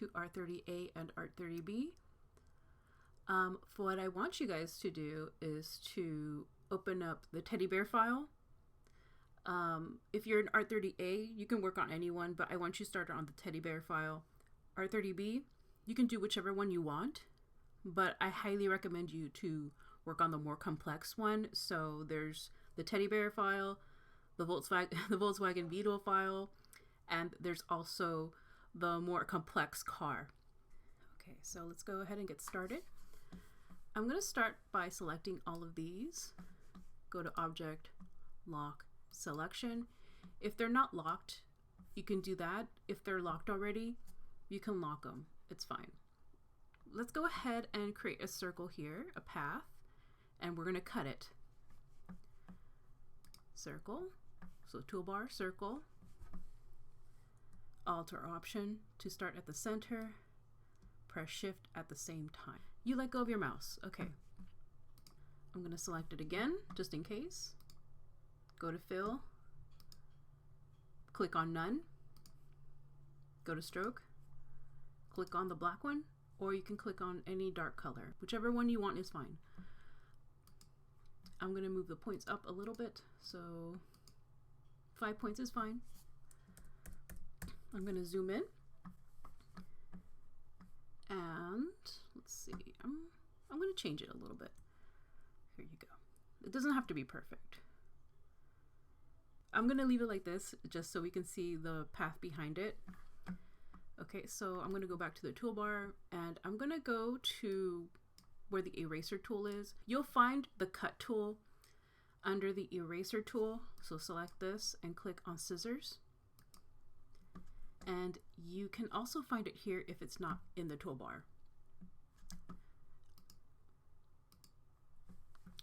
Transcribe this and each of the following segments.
to Art30A and Art30B. What I want you guys to do is to open up the teddy bear file. If you're in Art30A, you can work on any one, but I want you to start on the teddy bear file. Art30B, you can do whichever one you want, but I highly recommend you to work on the more complex one. So there's the teddy bear file, the Volkswagen Beetle file, and there's also the more complex car. Okay, so let's go ahead and get started. I'm going to start by selecting all of these. Go to Object, Lock, Selection. If they're not locked, you can do that. If they're locked already, you can lock them. It's fine. Let's go ahead and create a circle here, a path, and we're going to cut it. Circle. So toolbar, circle. Alt or Option to start at the center. Press Shift at the same time. You let go of your mouse. Okay. I'm going to select it again, just in case. Go to Fill. Click on None. Go to Stroke. Click on the black one, or you can click on any dark color. Whichever one you want is fine. I'm going to move the points up a little bit, so 5 points is fine. I'm going to zoom in. And let's see, I'm going to change it a little bit. Here you go. It doesn't have to be perfect. I'm going to leave it like this just so we can see the path behind it. Okay, so I'm going to go back to the toolbar and I'm going to go to where the eraser tool is. You'll find the cut tool under the eraser tool. So select this and click on scissors. And you can also find it here if it's not in the toolbar.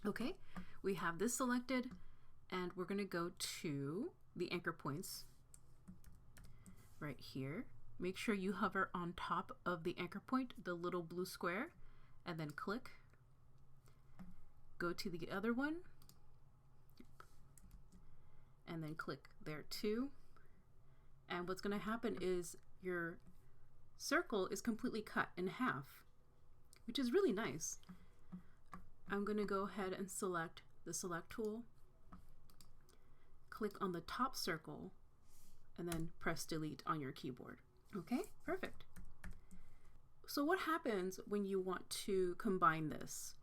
Okay, we have this selected and we're going to go to the anchor points right here. Make sure you hover on top of the anchor point, the little blue square, and then click. Go to the other one and then click there too. And what's going to happen is your circle is completely cut in half, which is really nice. I'm going to go ahead and select the Select tool, click on the top circle, and then press Delete on your keyboard. Okay, perfect. So what happens when you want to combine this?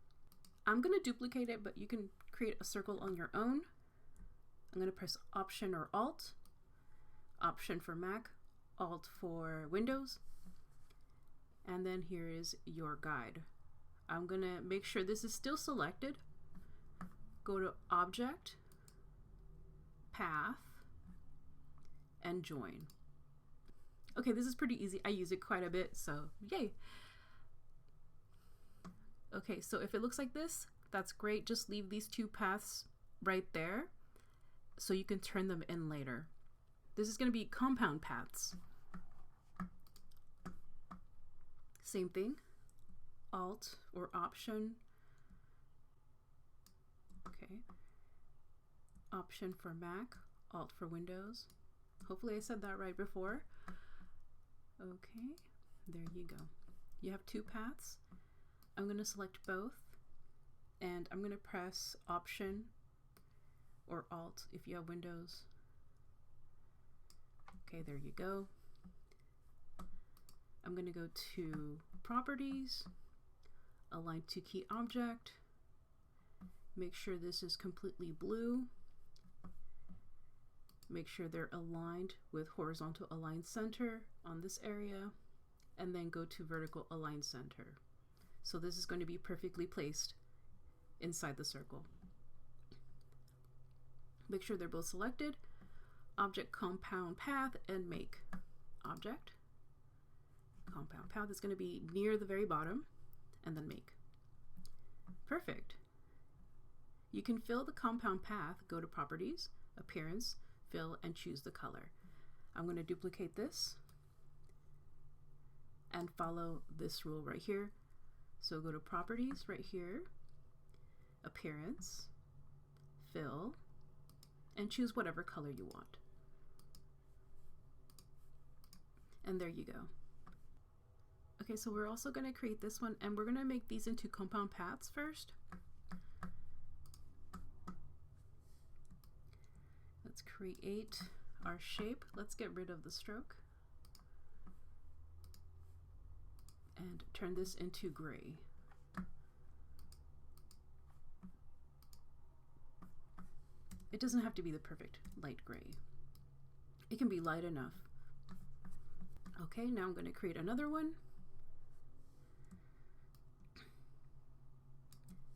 I'm going to duplicate it, but you can create a circle on your own. I'm going to press Option or Alt. Option for Mac, Alt for Windows, and then here is your guide. I'm going to make sure this is still selected. Go to Object, Path, and Join. Okay, this is pretty easy. I use it quite a bit, so yay. Okay, so if it looks like this, that's great. Just leave these two paths right there so you can turn them in later. This is going to be compound paths. Same thing, Alt or Option. Okay, Option for Mac, Alt for Windows. Hopefully I said that right before. Okay, there you go. You have two paths. I'm going to select both and I'm going to press Option or Alt if you have Windows. Okay, there you go. I'm going to go to Properties, Align to Key Object, make sure this is completely blue, make sure they're aligned with Horizontal Align Center on this area, and then go to Vertical Align Center. So this is going to be perfectly placed inside the circle. Make sure they're both selected. Object Compound Path and Make. Object Compound Path is going to be near the very bottom, and then Make. Perfect. You can fill the compound path, go to Properties, Appearance, Fill, and choose the color. I'm going to duplicate this and follow this rule right here. So go to Properties right here, Appearance, Fill, and choose whatever color you want. And there you go. Okay, so we're also going to create this one, and we're going to make these into compound paths first. Let's create our shape. Let's get rid of the stroke and turn this into gray. It doesn't have to be the perfect light gray. It can be light enough. Okay, now I'm going to create another one.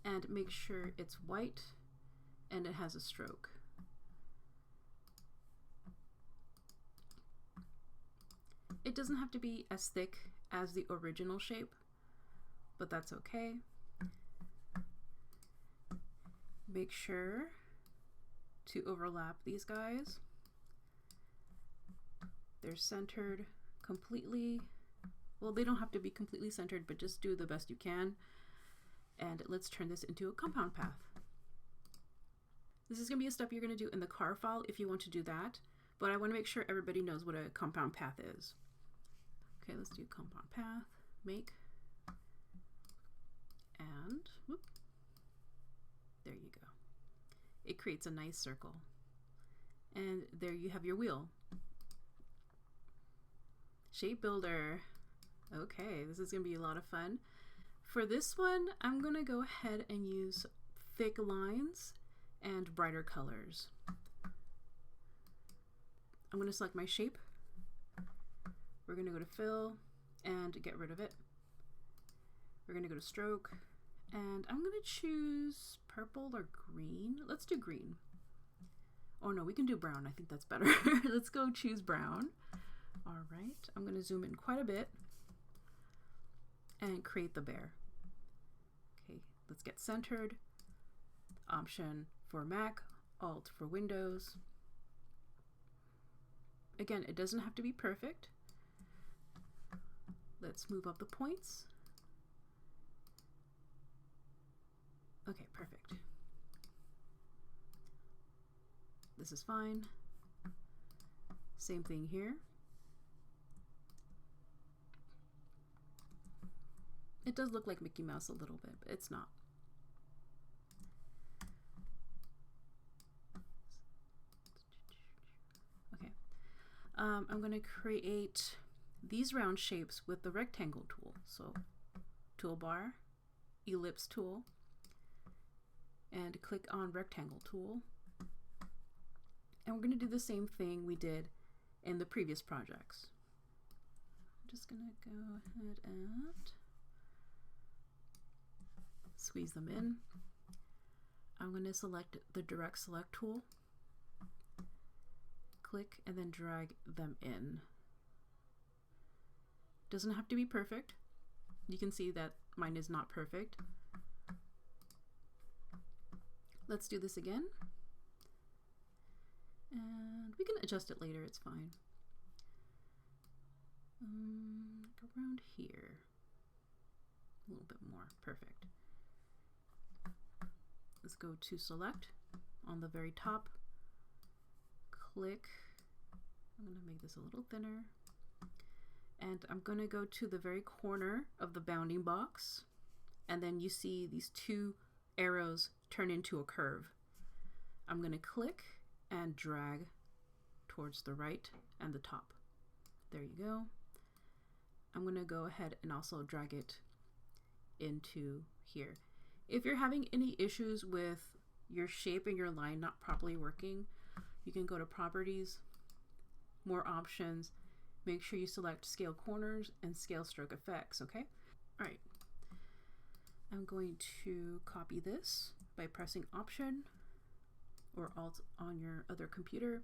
And make sure it's white and it has a stroke. It doesn't have to be as thick as the original shape, but that's okay. Make sure to overlap these guys. They're centered completely. Well, they don't have to be completely centered, but just do the best you can. And let's turn this into a compound path. This is going to be a step you're going to do in the car file if you want to do that, but I want to make sure everybody knows what a compound path is. Okay, let's do compound path, make, and whoop, there you go. It creates a nice circle. And there you have your wheel. Shape builder. Okay, this is going to be a lot of fun. For this one, I'm going to go ahead and use thick lines and brighter colors. I'm going to select my shape. We're going to go to fill and get rid of it. We're going to go to stroke, and I'm going to choose purple or green. Let's do green. Oh no, we can do brown. I think that's better. Let's go choose brown. All right, I'm going to zoom in quite a bit and create the bear. Okay, let's get centered. Option for Mac, Alt for Windows. Again, it doesn't have to be perfect. Let's move up the points. Okay, perfect. This is fine. Same thing here. It does look like Mickey Mouse a little bit, but it's not. Okay. I'm going to create these round shapes with the rectangle tool. So toolbar, ellipse tool, and click on rectangle tool. And we're going to do the same thing we did in the previous projects. I'm just going to go ahead and squeeze them in. I'm going to select the direct select tool, click, and then drag them in. Doesn't have to be perfect. You can see that mine is not perfect. Let's do this again. And we can adjust it later, it's fine. Around here. A little bit more, perfect. Let's go to select on the very top. Click. I'm going to make this a little thinner. And I'm going to go to the very corner of the bounding box. And then you see these two arrows turn into a curve. I'm going to click and drag towards the right and the top. There you go. I'm going to go ahead and also drag it into here. If you're having any issues with your shape and your line not properly working, you can go to Properties, More Options, make sure you select Scale Corners and Scale Stroke Effects, okay? All right. I'm going to copy this by pressing Option or Alt on your other computer,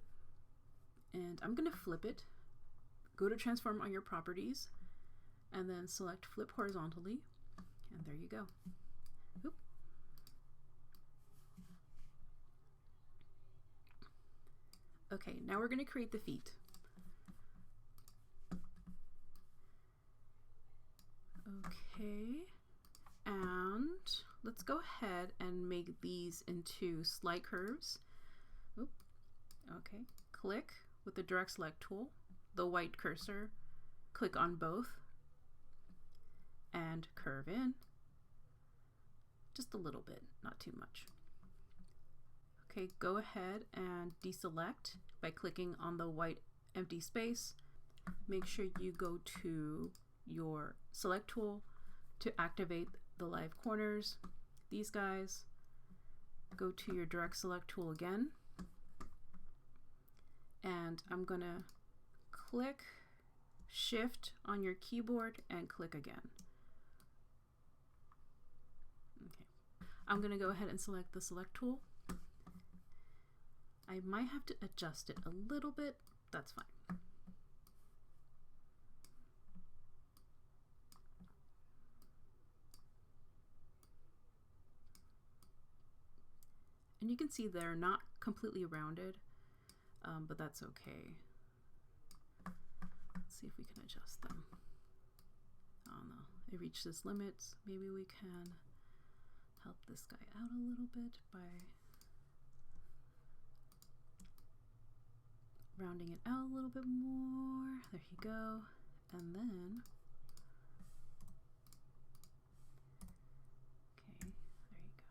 and I'm going to flip it. Go to Transform on your Properties, and then select Flip Horizontally, and there you go. Oop. Okay, now we're going to create the feet. Okay, and let's go ahead and make these into slight curves. Oop. Okay, click with the direct select tool, the white cursor, click on both, and curve in. Just a little bit, not too much. Okay, go ahead and deselect by clicking on the white empty space. Make sure you go to your select tool to activate the live corners. These guys, go to your direct select tool again. And I'm gonna click Shift on your keyboard and click again. Okay. I'm gonna go ahead and select the select tool. I might have to adjust it a little bit. That's fine. And you can see they're not completely rounded, but that's okay. Let's see if we can adjust them. Oh no, it reached its limits. Maybe we can help this guy out a little bit by rounding it out a little bit more. There you go. And then, okay, there you go.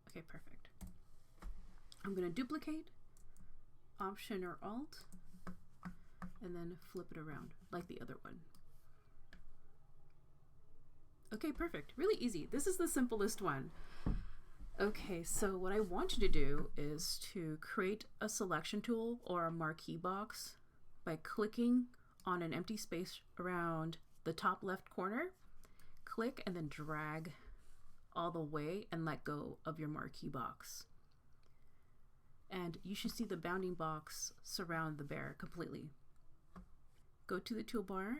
Okay, perfect. I'm going to duplicate, Option or Alt, and then flip it around like the other one. Okay, perfect. Really easy. This is the simplest one. Okay, so what I want you to do is to create a selection tool or a marquee box by clicking on an empty space around the top left corner. Click and then drag all the way and let go of your marquee box. And you should see the bounding box surround the bear completely. Go to the toolbar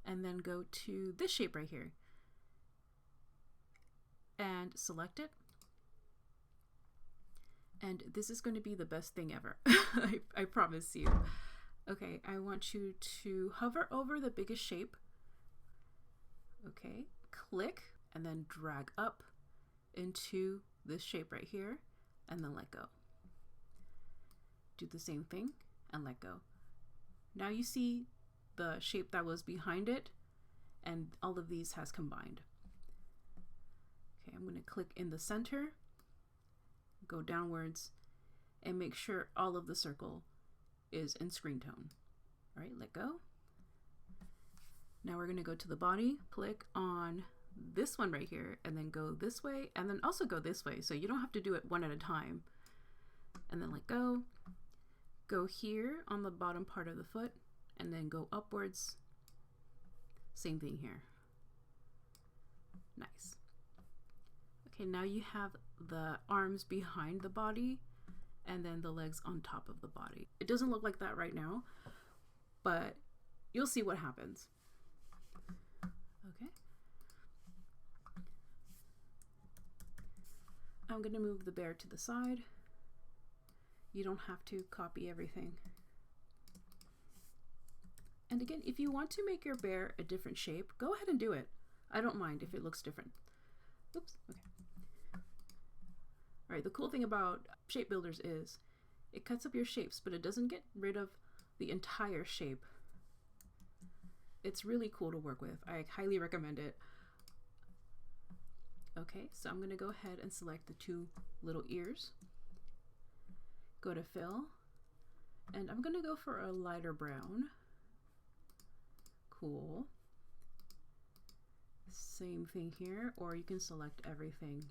and then go to this shape right here and select it. And this is going to be the best thing ever. I promise you. Okay, I want you to hover over the biggest shape. Okay, click and then drag up into this shape right here and then let go. Do the same thing and let go. Now you see the shape that was behind it and all of these has combined. Okay, I'm going to click in the center, go downwards, and make sure all of the circle is in screen tone. All right, let go. Now we're going to go to the body, click on this one right here, and then go this way, and then also go this way, so you don't have to do it one at a time. And then let go. Go here on the bottom part of the foot, and then go upwards. Same thing here. Nice. Okay, now you have the arms behind the body and then the legs on top of the body. It doesn't look like that right now, but you'll see what happens. Okay. I'm going to move the bear to the side. You don't have to copy everything. And again, if you want to make your bear a different shape, go ahead and do it. I don't mind if it looks different. Oops, okay. All right, the cool thing about shape builders is it cuts up your shapes, but it doesn't get rid of the entire shape. It's really cool to work with. I highly recommend it. Okay, so I'm going to go ahead and select the two little ears. Go to fill, and I'm going to go for a lighter brown. Cool. Same thing here, or you can select everything.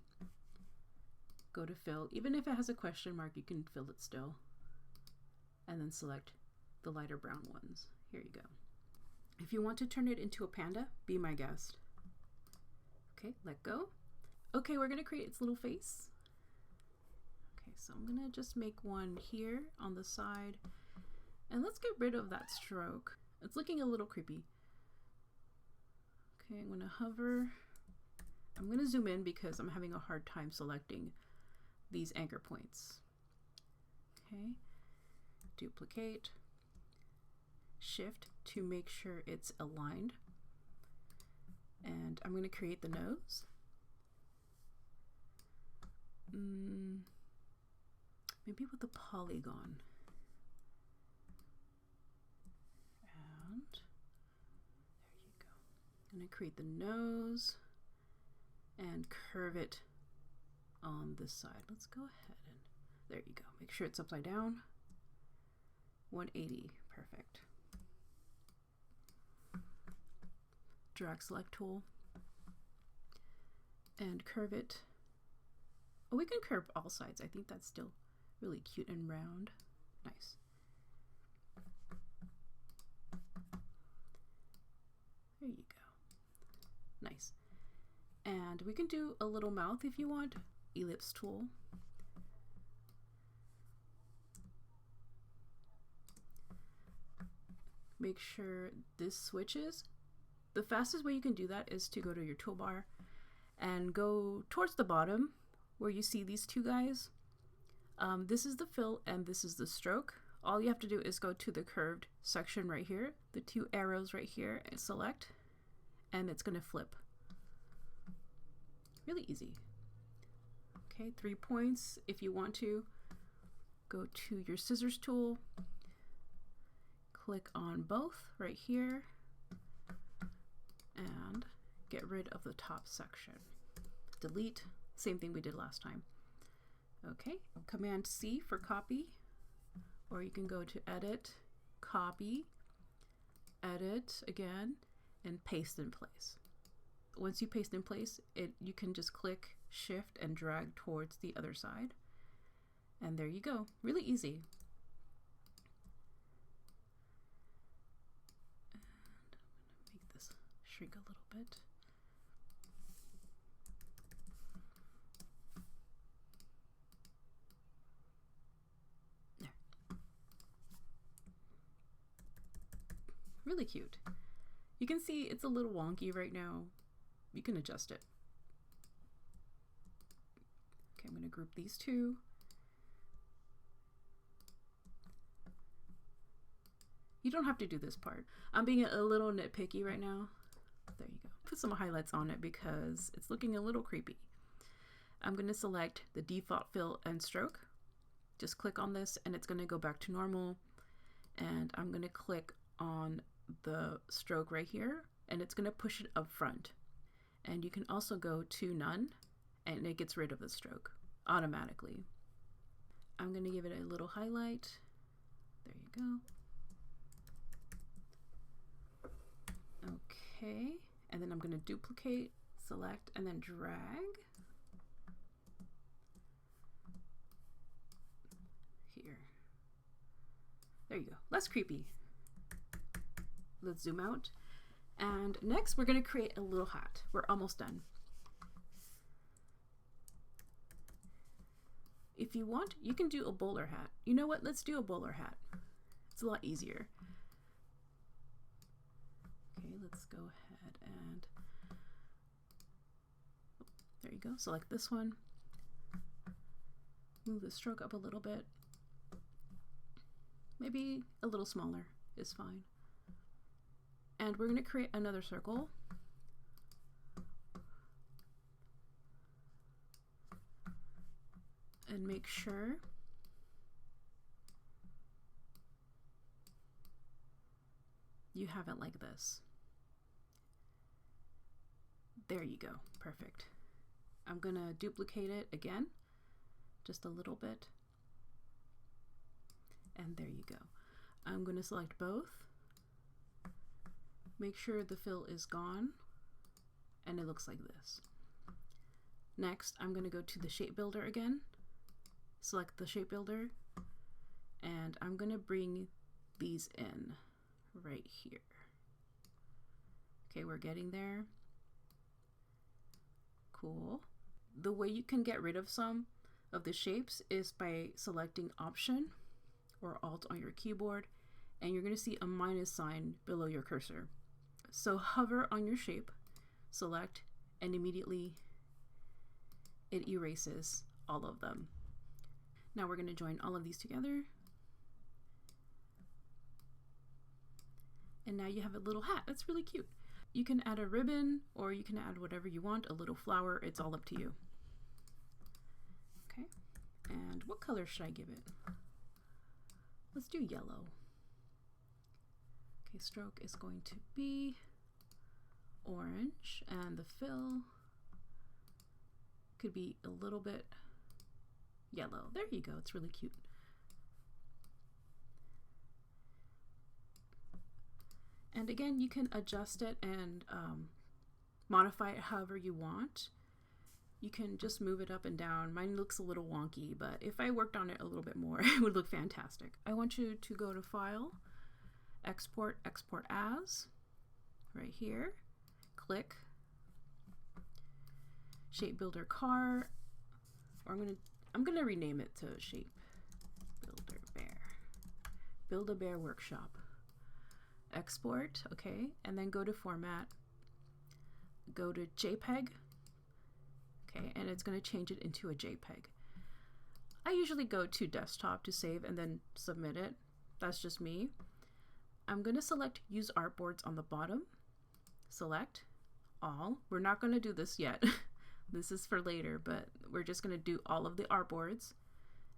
Go to fill. Even if it has a question mark, you can fill it still. And then select the lighter brown ones. Here you go. If you want to turn it into a panda, be my guest. Okay, let go. Okay, we're going to create its little face. Okay, so I'm going to just make one here on the side. And let's get rid of that stroke. It's looking a little creepy. Okay, I'm going to hover. I'm going to zoom in because I'm having a hard time selecting these anchor points. Okay, duplicate, shift to make sure it's aligned. And I'm going to create the nose. Maybe with a polygon. And I'm going to create the nose and curve it on this side. Let's go ahead and there you go. Make sure it's upside down. 180, perfect. Drag select tool and curve it. Oh, we can curve all sides. I think that's still really cute and round. Nice. There you go. Nice. And we can do a little mouth if you want. Ellipse tool. Make sure this switches. The fastest way you can do that is to go to your toolbar and go towards the bottom where you see these two guys. This is the fill and this is the stroke. All you have to do is go to the curved section right here, the two arrows right here, and select, and it's going to flip. Really easy. Okay, 3 points. If you want to, go to your scissors tool, click on both right here, and get rid of the top section. Delete, same thing we did last time. Okay, Command C for copy, or you can go to edit, copy, edit again, and paste in place. Once you paste in place, you can just click shift and drag towards the other side. And there you go, really easy. And I'm gonna make this shrink a little bit. There. Really cute. You can see it's a little wonky right now. You can adjust it. Okay, I'm going to group these two. You don't have to do this part. I'm being a little nitpicky right now. There you go. Put some highlights on it because it's looking a little creepy. I'm going to select the default fill and stroke. Just click on this and it's going to go back to normal. And I'm going to click on the stroke right here and it's going to push it up front. And you can also go to none and it gets rid of the stroke automatically. I'm going to give it a little highlight. There you go. Okay, and then I'm going to duplicate, select, and then drag. Here. There you go. Less creepy. Let's zoom out. And next we're going to create a little hat. We're almost done. If you want, you can do a bowler hat. You know what? Let's do a bowler hat. It's a lot easier. Okay, let's go ahead and there you go. Select this one. Move the stroke up a little bit. Maybe a little smaller is fine. And we're going to create another circle. And make sure you have it like this. There you go. Perfect. I'm going to duplicate it again, just a little bit. And there you go. I'm going to select both. Make sure the fill is gone and it looks like this. Next, I'm going to go to the shape builder again, select the shape builder, and I'm going to bring these in right here. Okay, we're getting there. Cool. The way you can get rid of some of the shapes is by selecting Option or Alt on your keyboard, and you're going to see a minus sign below your cursor. So hover on your shape, select, and immediately it erases all of them. Now we're going to join all of these together. And now you have a little hat. That's really cute. You can add a ribbon or you can add whatever you want, a little flower. It's all up to you. Okay. And what color should I give it? Let's do yellow. Okay, stroke is going to be orange, and the fill could be a little bit yellow. There you go, it's really cute. And again, you can adjust it and modify it however you want. You can just move it up and down. Mine looks a little wonky, but if I worked on it a little bit more, it would look fantastic. I want you to go to File, Export, Export As, right here. Click Shape Builder Car, or I'm gonna rename it to Shape Builder Bear. Build a Bear Workshop. Export, okay, and then go to Format, go to JPEG, okay, and it's going to change it into a JPEG. I usually go to desktop to save and then submit it. That's just me. I'm going to select Use Artboards on the bottom, select all. We're not going to do this yet. This is for later, but we're just going to do all of the artboards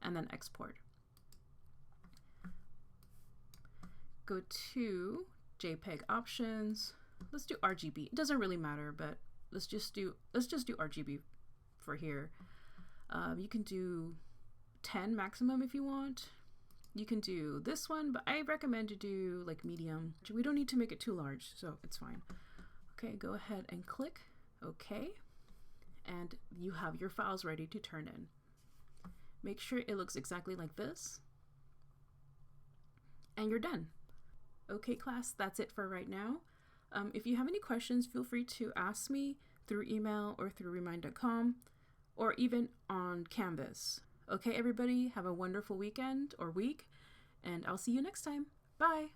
and then export. Go to JPEG options. Let's do RGB. It doesn't really matter, but let's just do RGB for here. You can do 10 maximum if you want. You can do this one, but I recommend to do like medium. We don't need to make it too large, so it's fine. Okay, go ahead and click OK, and you have your files ready to turn in. Make sure it looks exactly like this, and you're done. Okay, class, that's it for right now. If you have any questions, feel free to ask me through email or through remind.com or even on Canvas. Okay, everybody, have a wonderful weekend or week, and I'll see you next time. Bye.